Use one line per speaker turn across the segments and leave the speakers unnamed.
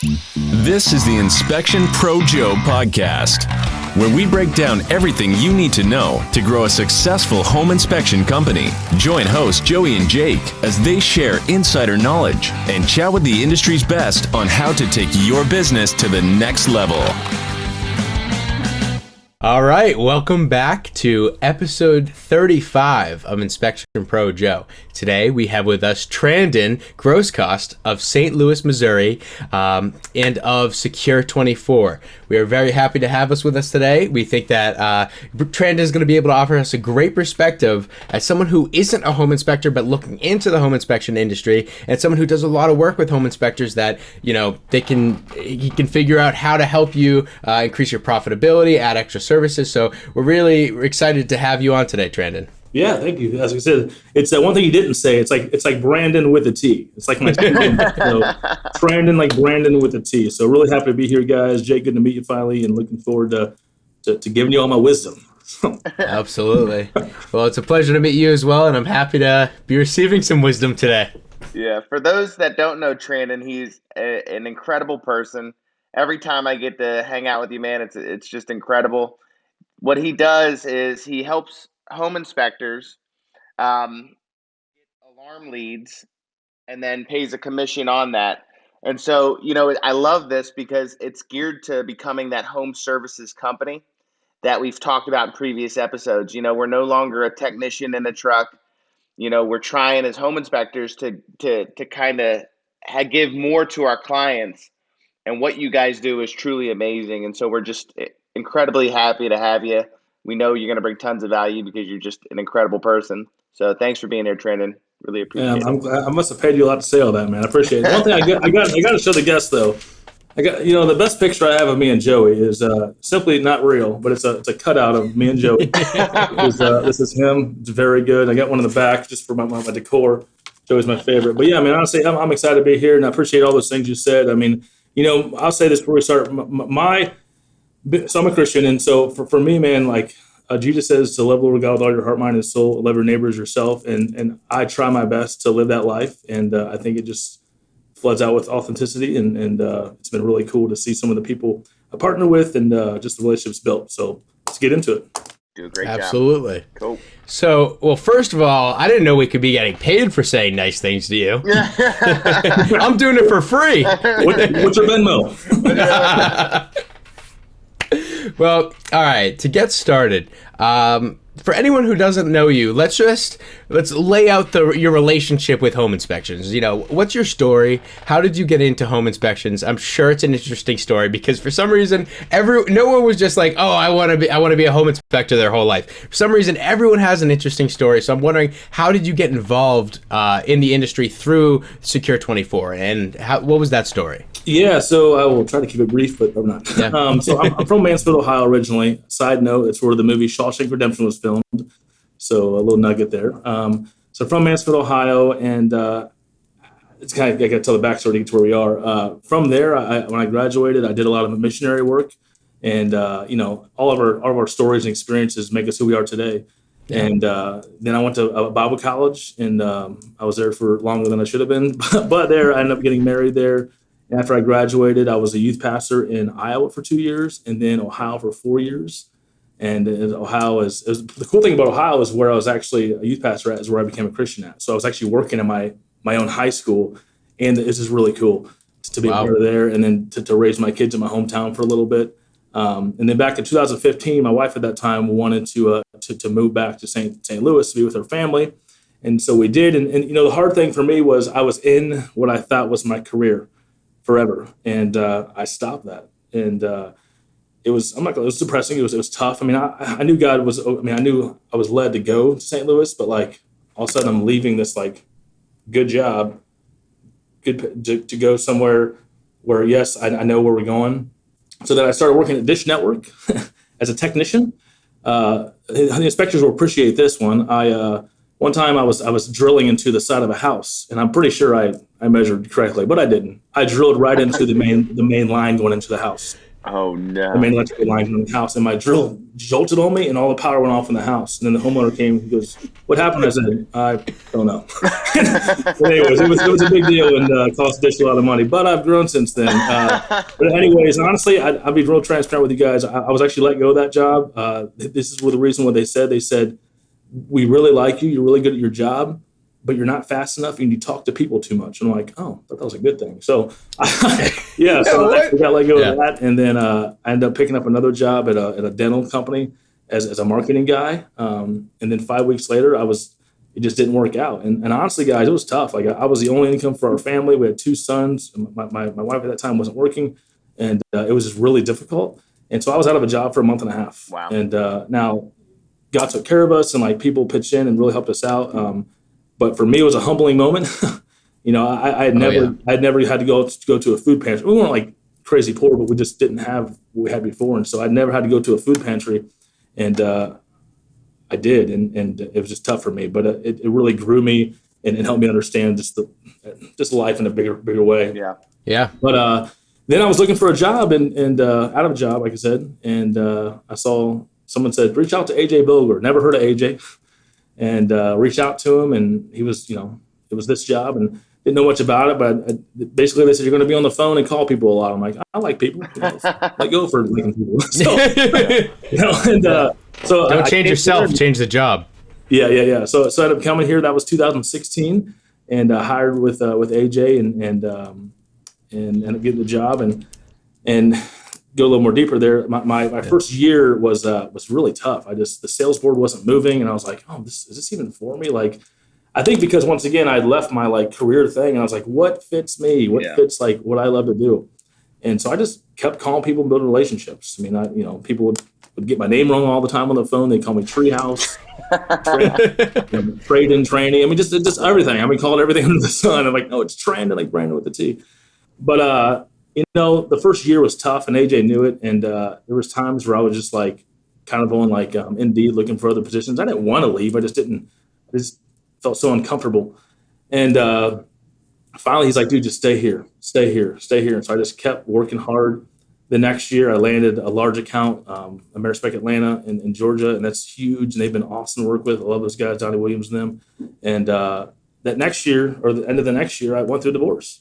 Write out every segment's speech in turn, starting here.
This is the Inspection Pro Joe podcast, where we break down everything you need to know to grow a successful home inspection company. Join hosts Joey and Jake as they share insider knowledge and chat with the industry's best on how to take your business to the next level.
All right, welcome back to episode 35 of Inspection Pro Joe. Today we have with us Trandon Groscost of St. Louis, Missouri, and of Secure24. We are very happy to have us with us today. We think that Trandon is going to be able to offer us a great perspective as someone who isn't a home inspector but looking into the home inspection industry, and someone who does a lot of work with home inspectors that, you know, he can figure out how to help you increase your profitability, add extra services. So we're really excited to have you on today, Trandon.
Yeah, thank you. As I said, it's one thing you didn't say. It's like Brandon with a T. It's like my name. So Trandon, like Brandon with a T. So really happy to be here, guys. Jake, good to meet you finally, and looking forward to giving you all my wisdom.
Absolutely. Well, it's a pleasure to meet you as well, and I'm happy to be receiving some wisdom today.
Yeah, for those that don't know Trandon, he's an incredible person. Every time I get to hang out with you, man, it's just incredible. What he does is he helps home inspectors get alarm leads and then pays a commission on that. And so, you know, I love this because it's geared to becoming that home services company that we've talked about in previous episodes. You know, we're no longer a technician in a truck. You know, we're trying as home inspectors to kind of give more to our clients. And what you guys do is truly amazing. And so we're just incredibly happy to have you. We know you're going to bring tons of value because you're just an incredible person. So thanks for being here, Trandon. Really appreciate it.
I must have paid you a lot to say all that, man. I appreciate it. One thing I got to show the guests though. I got, you know, the best picture I have of me and Joey is simply not real, but it's a cutout of me and Joey. This is him. It's very good. I got one in the back just for my decor. Joey's my favorite. But yeah, I mean, honestly, I'm excited to be here, and I appreciate all those things you said. I mean, you know, I'll say this before we start. So I'm a Christian, and so for me, man, like Jesus says, to love the Lord God with all your heart, mind, and soul, love your neighbor as yourself, and I try my best to live that life, and I think it just floods out with authenticity, and it's been really cool to see some of the people I partner with, and just the relationships built. So let's get into it.
Do a great job.
Absolutely.
Cool.
So, well, first of all, I didn't know we could be getting paid for saying nice things to you. I'm doing it for free.
What's your Venmo?
Well, all right, to get started, for anyone who doesn't know you, let's lay out your relationship with home inspections. You know, what's your story? How did you get into home inspections? I'm sure it's an interesting story because for some reason, no one was just like, oh, I want to be a home inspector their whole life. For some reason, everyone has an interesting story. So I'm wondering, how did you get involved in the industry through Secure24, and what was that story?
Yeah, so I will try to keep it brief, but I'm not. Yeah. So I'm from Mansfield, Ohio originally. Side note, it's where the movie Shawshank Redemption was filmed. So a little nugget there. So from Mansfield, Ohio, and it's kind of, I got to tell the backstory to get to where we are. From there, when I graduated, I did a lot of missionary work, and you know, all of our stories and experiences make us who we are today. Yeah. And then I went to a Bible college, and I was there for longer than I should have been, but there I ended up getting married there. After I graduated, I was a youth pastor in Iowa for 2 years, and then Ohio for 4 years. And Ohio the cool thing about Ohio is where I was actually a youth pastor at, is where I became a Christian at. So I was actually working at my own high school, and this is really cool to be a part of there, and then to raise my kids in my hometown for a little bit. And then back in 2015, my wife at that time wanted to move back to St. Louis to be with her family, and so we did. And you know, the hard thing for me was I was in what I thought was my career forever, and I stopped that, and it was depressing. It was tough. I mean, I knew God was. I mean, I knew I was led to go to St. Louis, but like all of a sudden I'm leaving this like good job, to go somewhere where yes, I know where we're going. So then I started working at Dish Network as a technician. The inspectors will appreciate this one. One time I was drilling into the side of a house, and I'm pretty sure I measured correctly, but I didn't. I drilled right into the main line going into the house.
Oh
the main
no.
electrical lines in the house, and my drill jolted on me, and all the power went off in the house. And then the homeowner came. He goes, "What happened?" I said, "I don't know." But anyways, it was a big deal and cost the dish a lot of money. But I've grown since then. But anyways, honestly, I'll be real transparent with you guys. I was actually let go of that job. This is the reason what they said. They said, "We really like you. You're really good at your job, but you're not fast enough and you talk to people too much." And I'm like, "Oh, that was a good thing." So, yeah, so I got let go of that. And then I ended up picking up another job at a dental company as a marketing guy. And then 5 weeks later, it just didn't work out. And honestly, guys, it was tough. Like I was the only income for our family. We had two sons. My wife at that time wasn't working, and it was just really difficult. And so I was out of a job for a month and a half.
Wow.
And now God took care of us, and like people pitched in and really helped us out. But for me, it was a humbling moment. I had never had to go to a food pantry. We weren't like crazy poor, but we just didn't have what we had before. And so I never had to go to a food pantry. And I did. And it was just tough for me, but it really grew me and helped me understand just life in a bigger way.
Yeah.
Yeah.
But then I was looking for a job and out of a job, like I said. And I saw someone said, reach out to AJ Bilger. Never heard of AJ. And reached out to him, and he was, it was this job, and didn't know much about it. But basically, they said you're going to be on the phone and call people a lot. I'm like, I like people. Let go for liking people. So, so
don't change yourself, change the job.
Yeah. So I ended up coming here. That was 2016, and hired with AJ and ended up getting the job and go a little more deeper there. My first year was really tough. The sales board wasn't moving, and I was like, oh, is this even for me? Like, I think because once again, I'd left my like career thing, and I was like, what fits me? What fits like what I love to do? And so I just kept calling people, building relationships. I mean, people would get my name wrong all the time on the phone. They'd call me Treehouse, Trandon, Tranny. I mean, just everything. I mean, called everything under the sun. I'm like, no, it's Trandon, like Brandon with the T. But the first year was tough, and AJ knew it. And there was times where I was just like, kind of on like Indeed looking for other positions. I didn't want to leave. I just felt so uncomfortable. And finally, he's like, dude, just stay here. And so I just kept working hard. The next year, I landed a large account, Amerispec Atlanta in Georgia, and that's huge. And they've been awesome to work with. I love those guys, Donnie Williams and them. And that next year, or the end of the next year, I went through a divorce.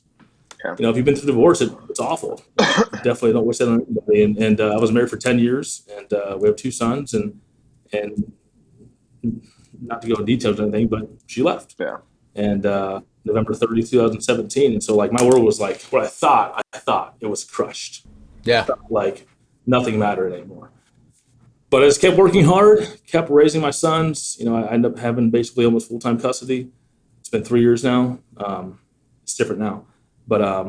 Okay.
If you've been through divorce, it's awful. Definitely don't wish that on anybody. And I was married for 10 years, and we have two sons, and not to go into details or anything, but she left.
Yeah.
And November 30, 2017. And so like my world was like what I thought it was crushed.
Yeah.
Like nothing mattered anymore. But I just kept working hard, kept raising my sons. I ended up having basically almost full-time custody. It's been 3 years now. It's different now. But I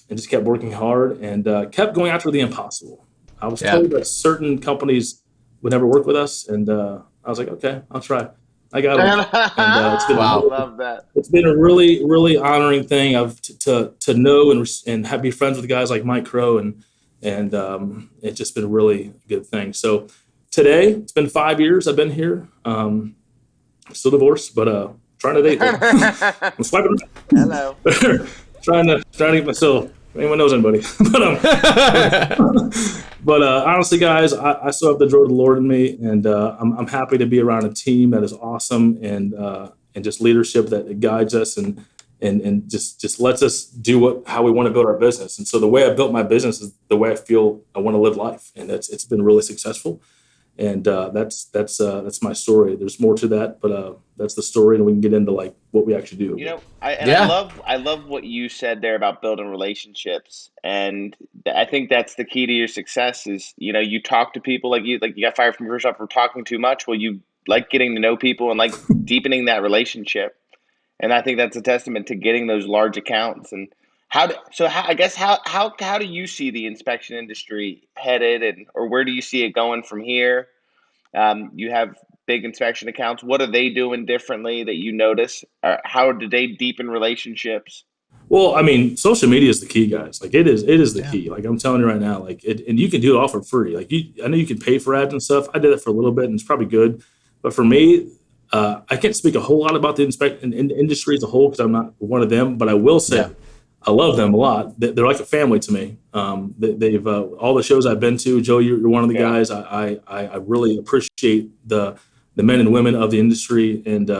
just kept working hard and kept going after the impossible. I was told that certain companies would never work with us. And I was like, okay, I'll try. I got it. And it's been
I love that.
It's been a really, really honoring thing to know and be friends with guys like Mike Crow, and it's just been a really good thing. So today, it's been 5 years I've been here. Still divorced, but trying to date them. I'm swiping.
Hello.
trying to get myself. If anyone knows anybody, but honestly, guys, I still have the joy of the Lord in me, and I'm happy to be around a team that is awesome and just leadership that guides us and just lets us do how we want to build our business. And so the way I built my business is the way I feel I want to live life, and it's been really successful. And that's my story. There's more to that, but that's the story, and we can get into like what we actually do.
I love what you said there about building relationships, and I think that's the key to your success. Is you talk to people like you got fired from your job for talking too much. Well, you like getting to know people and like deepening that relationship, and I think that's a testament to getting those large accounts. And how do you see the inspection industry headed, or where do you see it going from here? You have big inspection accounts. What are they doing differently that you notice? How do they deepen relationships?
Well, I mean, social media is the key, guys. Like it is the key. Like I'm telling you right now, and you can do it all for free. Like I know you can pay for ads and stuff. I did it for a little bit, and it's probably good. But for me, I can't speak a whole lot about the industry as a whole because I'm not one of them. But I will say, I love them a lot. They're like a family to me. They've all the shows I've been to. Joe, you're one of the
Yeah.
guys. I really appreciate the men and women of the industry. And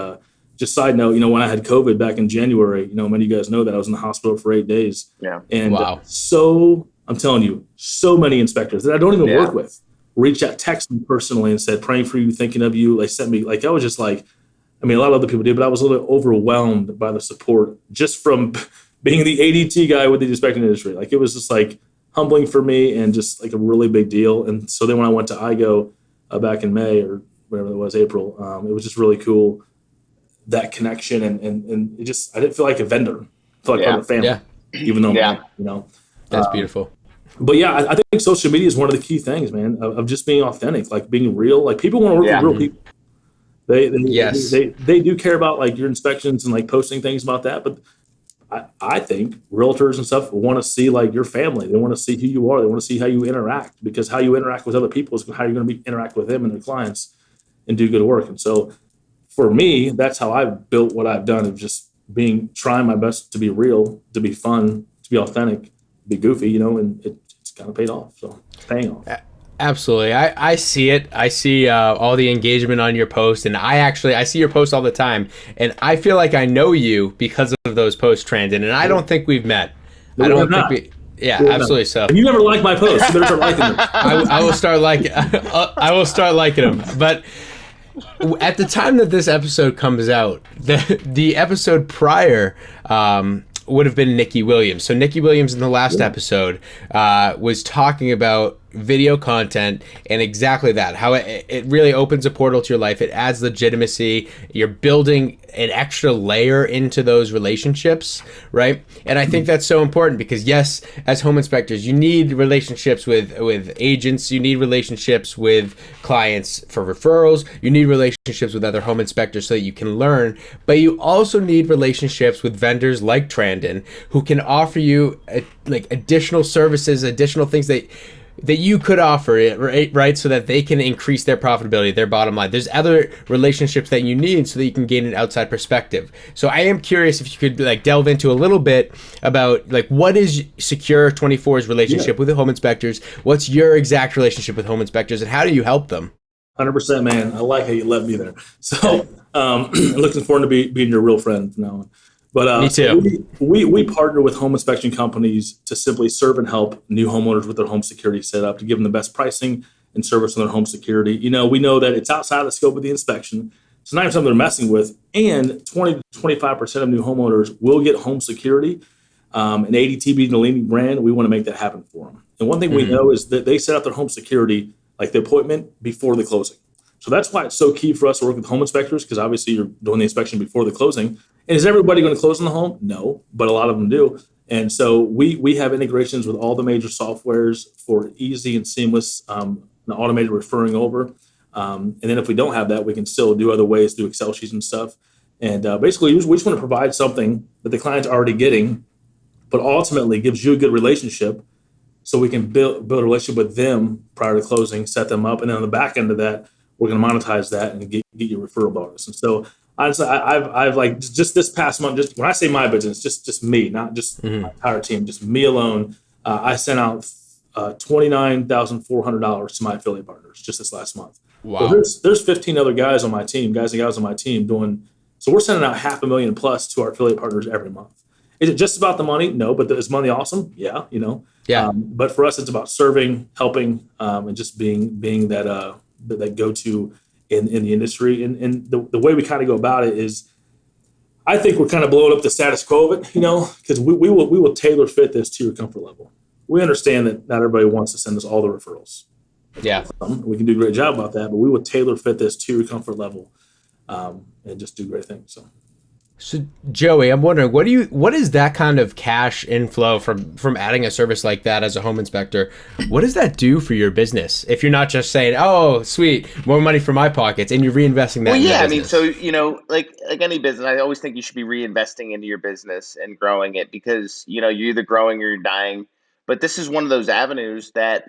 just side note, when I had COVID back in January, many of you guys know that I was in the hospital for 8 days.
Yeah.
And
Wow.
so I'm telling you, so many inspectors that I don't even
Yeah.
work with reached out, text me personally and said, praying for you, thinking of you. They sent me, I was just like, I mean, a lot of other people did, but I was a little overwhelmed by the support just from being the ADT guy with the inspection industry. It was just humbling for me and just a really big deal. And so then when I went to IGO back in May or whatever it was, April, it was just really cool, that connection. And it just, I didn't feel like a vendor. I felt like part of the family, even though,
Yeah.
That's beautiful.
But yeah, I think social media is one of the key things, man, of just being authentic, being real. People want to work
Yeah.
with real people.
Yes.
They do care about your inspections and posting things about that. But I think realtors and stuff want to see your family. They want to see who you are. They want to see how you interact, because how you interact with other people is how you're going to interact with them and their clients and do good work. And so for me, that's how I've built what I've done, of just trying my best to be real, to be fun, to be authentic, be goofy, and it's kind of paid off. So it's paying off.
Absolutely. I see it. I see all the engagement on your post, and I see your posts all the time, and I feel like I know you because of those posts, Trandon, and I don't think we've met.
No,
I
we
don't
have
think
not.
yeah,
We have
absolutely.
not.
So
If you never like my posts, you better start liking them.
I will start liking. I will start liking them. But at the time that this episode comes out, the episode prior would have been Nikki Williams. So Nikki Williams in the last episode was talking about video content and exactly that, how it really opens a portal to your life. It adds legitimacy. You're building an extra layer into those relationships, right? And I think that's so important because, yes, as home inspectors, you need relationships with agents. You need relationships with clients for referrals. You need relationships with other home inspectors so that you can learn. But you also need relationships with vendors like Trandon, who can offer you additional services, additional things that you could offer it, right? So that they can increase their profitability, their bottom line. There's other relationships that you need so that you can gain an outside perspective. So I am curious if you could delve into a little bit about what is Secure24's relationship with the home inspectors? What's your exact relationship with home inspectors, and how do you help them?
100%, man. I like how you let me there. So looking forward to being your real friend from now on. But
Me too.
We partner with home inspection companies to simply serve and help new homeowners with their home security setup, to give them the best pricing and service on their home security. We know that it's outside the scope of the inspection. It's not even something they're messing with. And 20 to 25% of new homeowners will get home security. And ADT being the leading brand, we want to make that happen for them. And one thing we know is that they set up their home security, the appointment, before the closing. So that's why it's so key for us to work with home inspectors, because obviously you're doing the inspection before the closing. And is everybody going to close on the home? No, but a lot of them do. And so we have integrations with all the major softwares for easy and seamless automated referring over. And then if we don't have that, we can still do other ways through Excel sheets and stuff. And basically, we just want to provide something that the client's already getting, but ultimately gives you a good relationship, so we can build a relationship with them prior to closing, set them up. And then on the back end of that, we're going to monetize that and get you a referral bonus. And so honestly, I've just this past month, just when I say my business, just me, not just my entire team, just me alone. I sent out $29,400 to my affiliate partners just this last month.
Wow.
So there's 15 other guys and gals on my team doing. So we're sending out $500,000 plus to our affiliate partners every month. Is it just about the money? No, but is money awesome? Yeah,
Yeah.
But for us, it's about serving, helping, and just being that go-to in the industry. And the way we kind of go about it is, I think we're kind of blowing up the status quo of it, because we will tailor fit this to your comfort level. We understand that not everybody wants to send us all the referrals.
Yeah.
We can do a great job about that, but we will tailor fit this to your comfort level, and just do great things.
So Joey, I'm wondering, what is that kind of cash inflow from adding a service like that as a home inspector? What does that do for your business? If you're not just saying, "Oh, sweet, more money for my pockets," and you're reinvesting that.
Well,
in
yeah,
the business.
I mean, so like any business, I always think you should be reinvesting into your business and growing it, because you're either growing or you're dying. But this is one of those avenues that,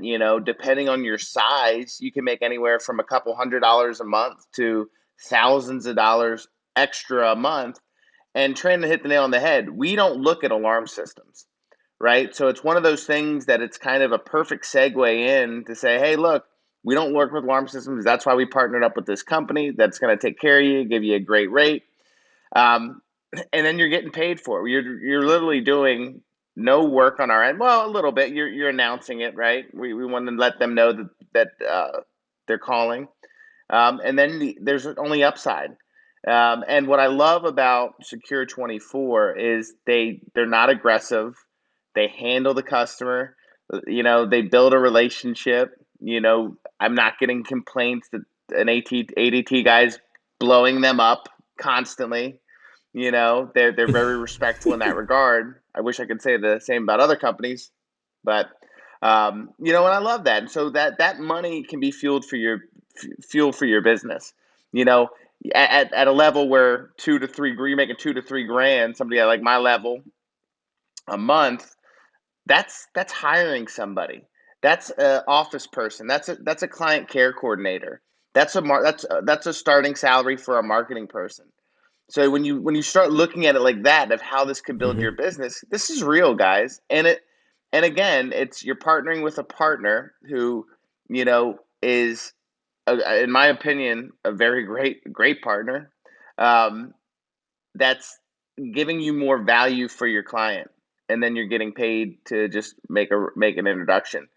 depending on your size, you can make anywhere from a couple $100s a month to thousands of dollars extra a month. And Trandon hit the nail on the head. We don't look at alarm systems, right? So it's one of those things that it's kind of a perfect segue in to say, hey, look, we don't work with alarm systems. That's why we partnered up with this company that's going to take care of you, give you a great rate. And then you're getting paid for it. You're literally doing no work on our end. Well, a little bit. You're announcing it, right? We want to let them know that they're calling. And then there's only upside. And what I love about Secure24 is they're not aggressive. They handle the customer. They build a relationship. I'm not getting complaints that an ADT guy's blowing them up constantly. They're very respectful in that regard. I wish I could say the same about other companies, but and I love that. And so that money can be fuel for your business. At a level where you're making $2 to $3 grand, somebody at like my level a month, that's hiring somebody. That's an office person. That's a client care coordinator. That's a starting salary for a marketing person. So when you start looking at it like that, of how this can build your business, this is real, guys. And again, you're partnering with a partner who, is, in my opinion, a very great partner. That's giving you more value for your client, and then you're getting paid to just make an introduction.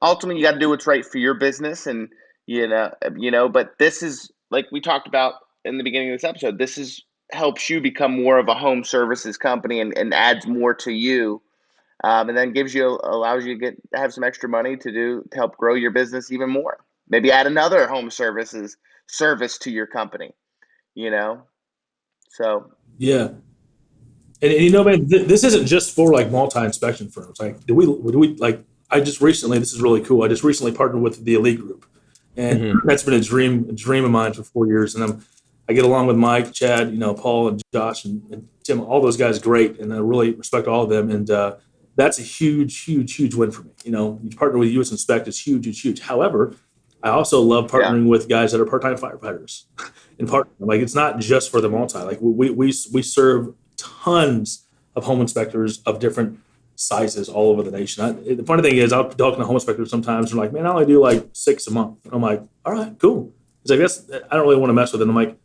Ultimately, you got to do what's right for your business, and But this is, like we talked about in the beginning of this episode, helps you become more of a home services company and adds more to you, and then allows you to have some extra money to help grow your business even more. Maybe add another home service to your company. So
Yeah. And man, this isn't just for like multi-inspection firms. Like, do we like? This is really cool. I just recently partnered with the Elite Group, and that's been a dream of mine for 4 years. And I get along with Mike, Chad, Paul, and Josh, and Tim. All those guys, great, and I really respect all of them. And that's a huge win for me. You partner with US Inspect is huge. However, I also love partnering with guys that are part-time firefighters, and it's not just for the multi. Like we serve tons of home inspectors of different sizes all over the nation. The funny thing is, I'll talk to home inspectors sometimes. They're like, "Man, I only do like 6 a month." And I'm like, "All right, cool." He's like, I don't really want to mess with it. And I'm like,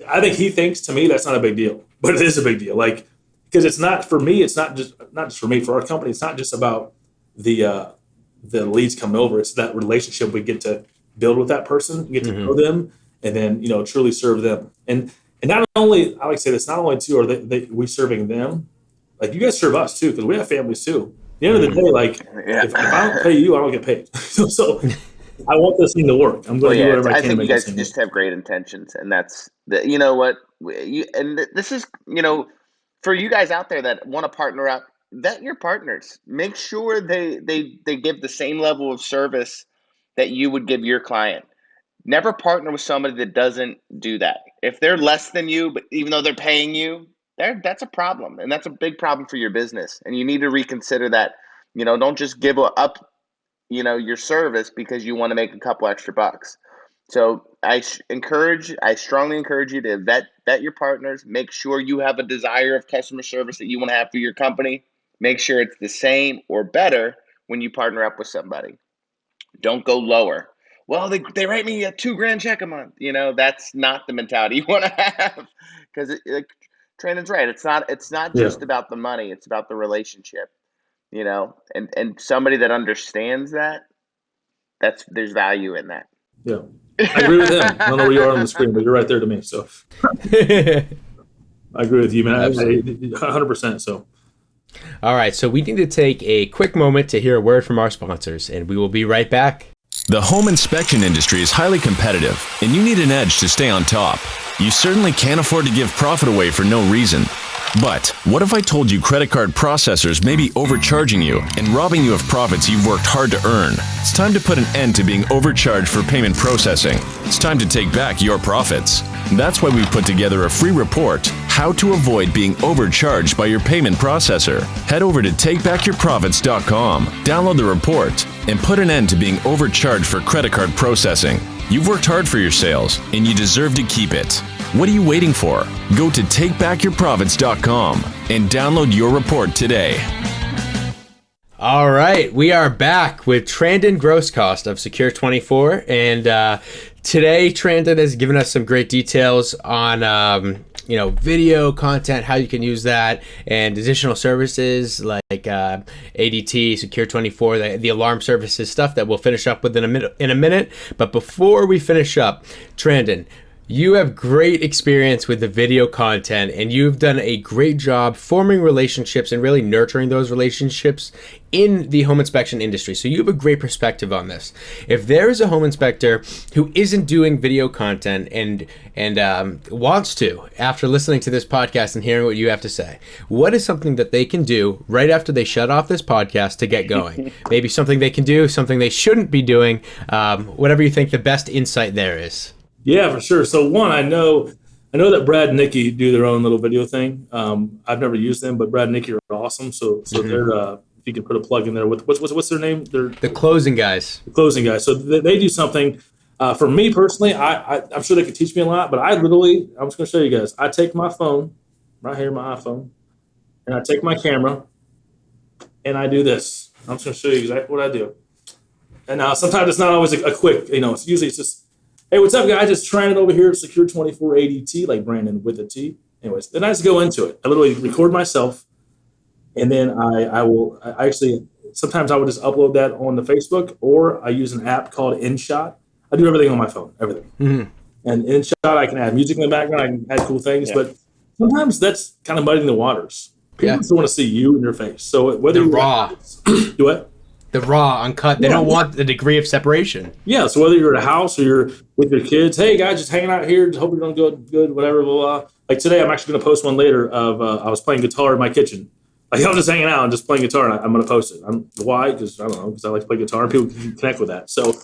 I think he thinks to me that's not a big deal, but it is a big deal. Like, because it's not for me. It's not just for me. For our company, it's not just about the leads coming over. It's that relationship we get to build with that person, get to know them, and then truly serve them. And not only, I like to say this, not only too are we serving them, like you guys serve us too, because we have families too. At the end of the day, like if I don't pay you, I don't get paid. so I want this thing to work. I'm going to do whatever I can to make it.
I think you guys just have great intentions, and that's this is for you guys out there that want to partner up. Vet your partners. Make sure they give the same level of service that you would give your client. Never partner with somebody that doesn't do that. If they're less than you, but even though they're paying you, that's a problem, and that's a big problem for your business. And you need to reconsider that. Don't just give up, your service because you want to make a couple extra bucks. So I strongly encourage you to vet your partners. Make sure you have a desire of customer service that you want to have for your company. Make sure it's the same or better when you partner up with somebody. Don't go lower. Well, they write me a $2,000 check a month. That's not the mentality you want to have, because Trandon's right. It's not just about the money. It's about the relationship. And somebody that understands there's value in that.
Yeah, I agree with him. I don't know where you are on the screen, but you're right there to me. So I agree with you, man. 100%. So.
All right, so we need to take a quick moment to hear a word from our sponsors, and we will be right back.
The home inspection industry is highly competitive, and you need an edge to stay on top. You certainly can't afford to give profit away for no reason. But what if I told you credit card processors may be overcharging you and robbing you of profits you've worked hard to earn? It's time to put an end to being overcharged for payment processing. It's time to take back your profits. That's why we put together a free report, How to Avoid Being Overcharged by Your Payment Processor. Head over to takebackyourprofits.com, download the report, and put an end to being overcharged for credit card processing. You've worked hard for your sales, and you deserve to keep it. What are you waiting for? Go to takebackyourprovince.com and download your report today.
All right, we are back with Trandon Groscost of Secure24, and today Trandon has given us some great details on video content, how you can use that, and additional services like ADT, Secure24, the alarm services stuff that we'll finish up with in a minute. But before we finish up, Trandon, you have great experience with the video content, and you've done a great job forming relationships and really nurturing those relationships in the home inspection industry. So you have a great perspective on this. If there is a home inspector who isn't doing video content and wants to, after listening to this podcast and hearing what you have to say, what is something that they can do right after they shut off this podcast to get going? Maybe something they can do, something they shouldn't be doing, whatever you think the best insight there is.
Yeah, for sure. So one, I know that Brad and Nikki do their own little video thing. I've never used them, but Brad and Nikki are awesome. So they're if you can put a plug in there with what's their name? They're
the closing guys.
The closing guys. So they do something. For me personally, I'm sure they could teach me a lot, but I'm just going to show you guys. I take my phone right here, my iPhone, and I take my camera, and I do this. I'm just going to show you exactly what I do. And now sometimes it's not always a quick. It's usually just. Hey, what's up, guys? It's Trandon over here at Secure24 ADT, like Brandon with a T. Anyways, then I just go into it. I literally record myself, and then sometimes I would just upload that on the Facebook, or I use an app called InShot. I do everything on my phone, everything. Mm-hmm. And InShot, I can add music in the background, I can add cool things, but sometimes that's kind of muddying the waters. People just want to see you and your face. So whether you're
raw.
Do what?
The raw, uncut. They don't want the degree of separation.
Yeah, so whether you're at a house or you're with your kids, hey, guys, just hanging out here. Hope you're doing good, whatever, blah, blah. Like today, I'm actually going to post one later of I was playing guitar in my kitchen. Like I was just hanging out and just playing guitar, and I'm going to post it. Why? Because I don't know, because I like to play guitar, and people can connect with that. So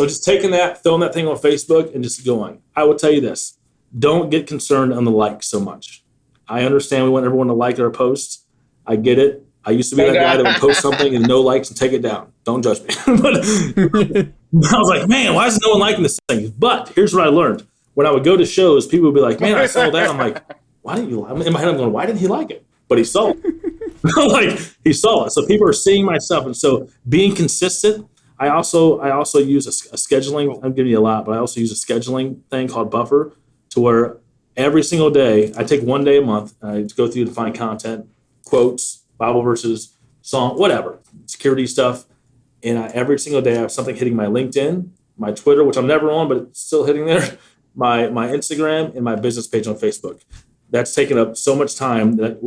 just taking that, throwing that thing on Facebook, and just going. I will tell you this. Don't get concerned on the likes so much. I understand we want everyone to like our posts. I get it. I used to be that guy that would post something and no likes and take it down. Don't judge me. But I was like, man, why is no one liking this thing? But here's what I learned. When I would go to shows, people would be like, man, I saw that. I'm like, why didn't you like it? In my head, I'm going, why didn't he like it? But he saw it. Like, he saw it. So people are seeing my stuff. And so being consistent, I also use a scheduling. I'm giving you a lot, but I also use a scheduling thing called Buffer, to where every single day, I take one day a month, I go through to find content, quotes, Bible verses, song, whatever, security stuff. And every single day I have something hitting my LinkedIn, my Twitter, which I'm never on, but it's still hitting there, my Instagram, and my business page on Facebook. That's taken up so much time that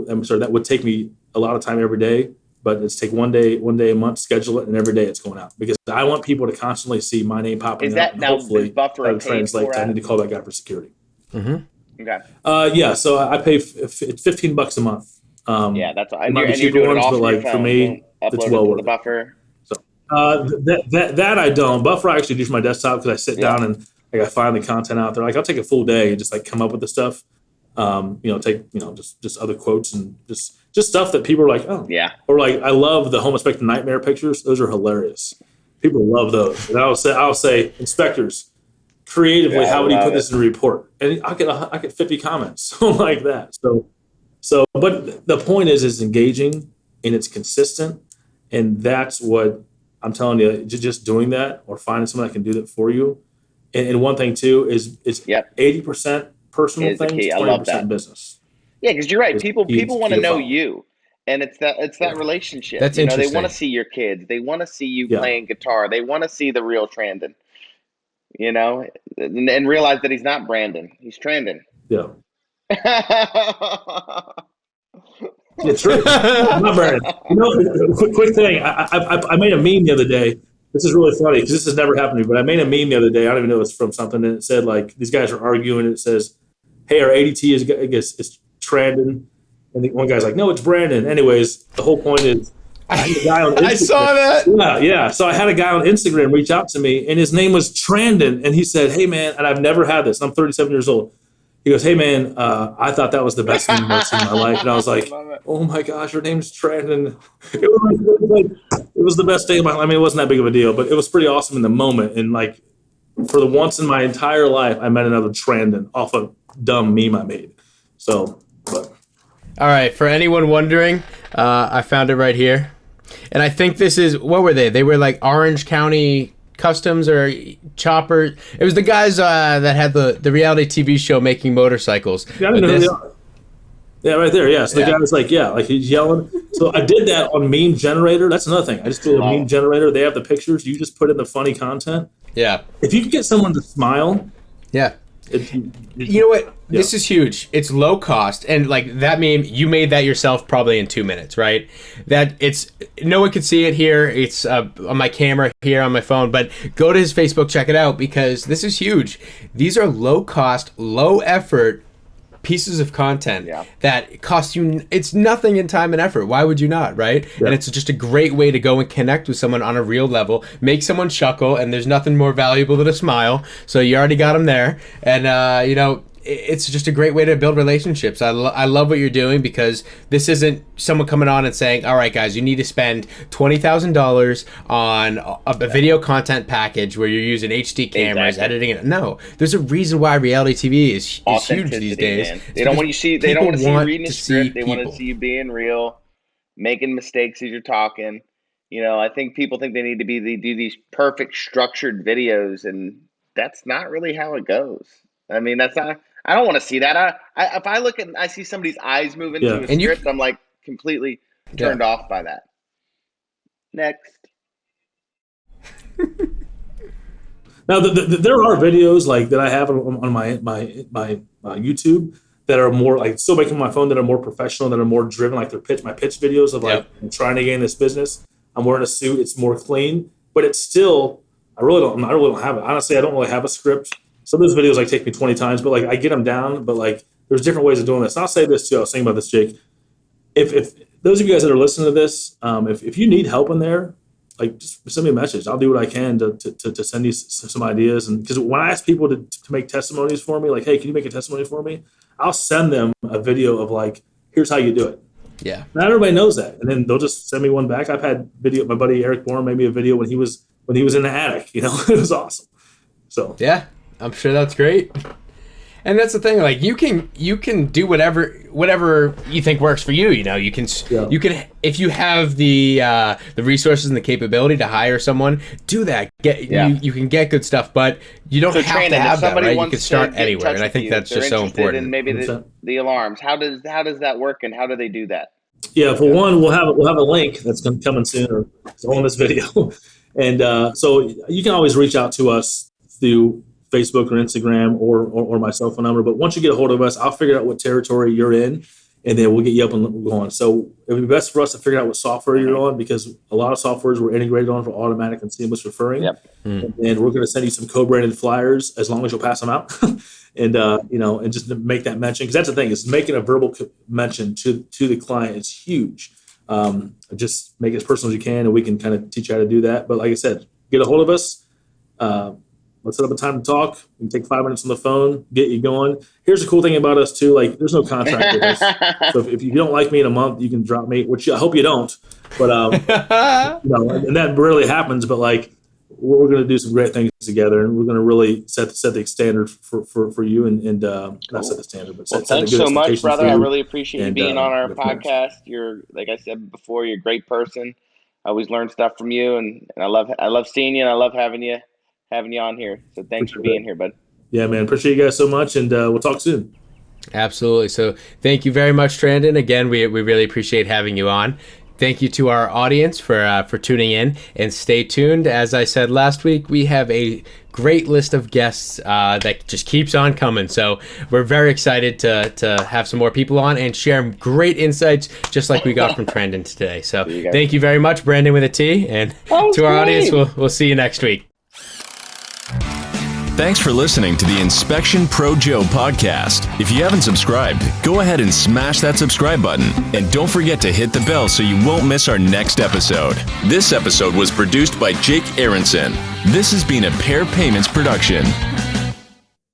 would take me a lot of time every day, but it's take one day a month, schedule it, and every day it's going out. Because I want people to constantly see my name popping up. And hopefully that translates. I need to call that guy for security.
Mm-hmm.
Okay.
Yeah, so I pay $15 a month.
That's what, and
you're doing it off but like for me, it's well worth it.
Buffer.
So that I don't. Buffer I actually do for my desktop because I sit down and I find the content out there. Like I'll take a full day and just like come up with the stuff. Just other quotes and just stuff that people are like, oh
yeah.
Or like I love the home inspector nightmare pictures. Those are hilarious. People love those. And I'll say inspectors creatively, how would you put this in a report? And I get 50 comments like that. So, but the point is engaging and it's consistent. And that's what I'm telling you, just doing that or finding someone that can do that for you. And one thing too is 80% personal things, 20% business.
Yeah, because you're right. People want to know you. And it's that relationship.
That's
interesting.
interesting.
They want to see your kids. They want to see you playing guitar. They want to see the real Trandon. And realize that he's not Brandon. He's Trandon.
Yeah. It's true. I'm not Brandon. Quick thing. I made a meme the other day. This is really funny because this has never happened to me, but I made a meme the other day. I don't even know it's from something. And it said, like, these guys are arguing. And it says, hey, our ADT is Trandon. And the one guy's like, no, it's Brandon. Anyways, the whole point is, I had a guy on Instagram.
I saw that.
Yeah. So I had a guy on Instagram reach out to me, and his name was Trandon. And he said, hey, man, and I've never had this. I'm 37 years old. He goes, hey, man, I thought that was the best thing I've seen in my life. And I was like, oh, my gosh, your name's Trandon. It was the best day of my life. I mean, it wasn't that big of a deal, but it was pretty awesome in the moment. And, like, for the once in my entire life, I met another Trandon off of dumb meme I made. So, but.
All right, for anyone wondering, I found it right here. And I think this is, what were they? They were like Orange County Customs or Chopper. It was the guys that had the reality TV show Making Motorcycles.
Yeah, I don't know who they are. Yeah, right there. Yeah. So the guy was like, he's yelling. So I did that on Meme Generator. That's another thing. I just did a Meme Generator. They have the pictures. You just put in the funny content.
Yeah.
If you can get someone to smile.
Yeah. You know what? Yeah. This is huge. It's low cost, and like that meme, you made that yourself probably in 2 minutes, right? That it's no one can see it here. It's on my camera here on my phone, but go to his Facebook, check it out because this is huge. These are low cost, low effort pieces of content that cost you, it's nothing in time and effort. Why would you not, right? Yeah. And it's just a great way to go and connect with someone on a real level, make someone chuckle, and there's nothing more valuable than a smile. So you already got them there. And, it's just a great way to build relationships. I love what you're doing because this isn't someone coming on and saying, all right, guys, you need to spend $20,000 on a video content package where you're using HD cameras, editing it. No, there's a reason why reality TV is huge these days.
Man. They don't want you see. They don't want to see you reading a script. They want to see you being real, making mistakes as you're talking. I think people think they need to do these perfect structured videos, and that's not really how it goes. I mean, that's not. I don't want to see that. If I look at, I see somebody's eyes moving to a script, I'm like completely turned off by that. Next.
Now, there are videos like that I have on my YouTube that are more like still making my phone that are more professional, that are more driven, like my pitch videos of like I'm trying to get in this business. I'm wearing a suit. It's more clean, but it's still. I really don't have it. Honestly, I don't really have a script. Some of those videos like take me 20 times, but like I get them down. But like there's different ways of doing this. And I'll say this too. I was thinking about this, Jake. If those of you guys that are listening to this, if you need help in there, like just send me a message. I'll do what I can to send you some ideas. And because when I ask people to make testimonies for me, like, hey, can you make a testimony for me? I'll send them a video of like, here's how you do it.
Yeah.
Not everybody knows that, and then they'll just send me one back. I've had video. My buddy Eric Bourne made me a video when he was in the attic. It was awesome. So
yeah. I'm sure that's great. And that's the thing, like you can do whatever you think works for you. You can if you have the resources and the capability to hire someone, do that. You can get good stuff, but you don't have to have that, right? You can start anywhere, and I think that's just so important.
And maybe the alarms. How does that work, and how do they do that?
Yeah, for one, we'll have a link that's coming soon or on this video, and so you can always reach out to us through Facebook or Instagram or my cell phone number. But once you get a hold of us, I'll figure out what territory you're in, and then we'll get you up and going. So it would be best for us to figure out what software you're on, because a lot of softwares we're integrated on for automatic and seamless referring.
Yep.
And we're going to send you some co-branded flyers as long as you'll pass them out. And and just to make that mention, because that's the thing, is making a verbal mention to the client is huge. Just make it as personal as you can, and we can kind of teach you how to do that. But like I said, get a hold of us. Let's set up a time to talk. We can take 5 minutes on the phone, get you going. Here's the cool thing about us too. Like, there's no contract with us. So if you don't like me in a month, you can drop me, which I hope you don't. But, and that rarely happens. But like, we're going to do some great things together, and we're going to really set the standard for you and not set the standard, but set
thanks so much, brother. I really appreciate you being on our podcast. You're, like I said before, you're a great person. I always learn stuff from you, and I love seeing you, and I love having you on here. So thanks for being here, bud.
Yeah, man. Appreciate you guys so much, and we'll talk soon.
Absolutely. So thank you very much, Trandon. Again, we really appreciate having you on. Thank you to our audience for tuning in, and stay tuned. As I said last week, we have a great list of guests that just keeps on coming. So we're very excited to have some more people on and share great insights, just like we got from Trandon today. So thank you very much, Brandon with a T, and to our audience, we'll see you next week.
Thanks for listening to the Inspection Pro Joe podcast. If you haven't subscribed, go ahead and smash that subscribe button. And don't forget to hit the bell so you won't miss our next episode. This episode was produced by Jake Aronson. This has been a Pair Payments production.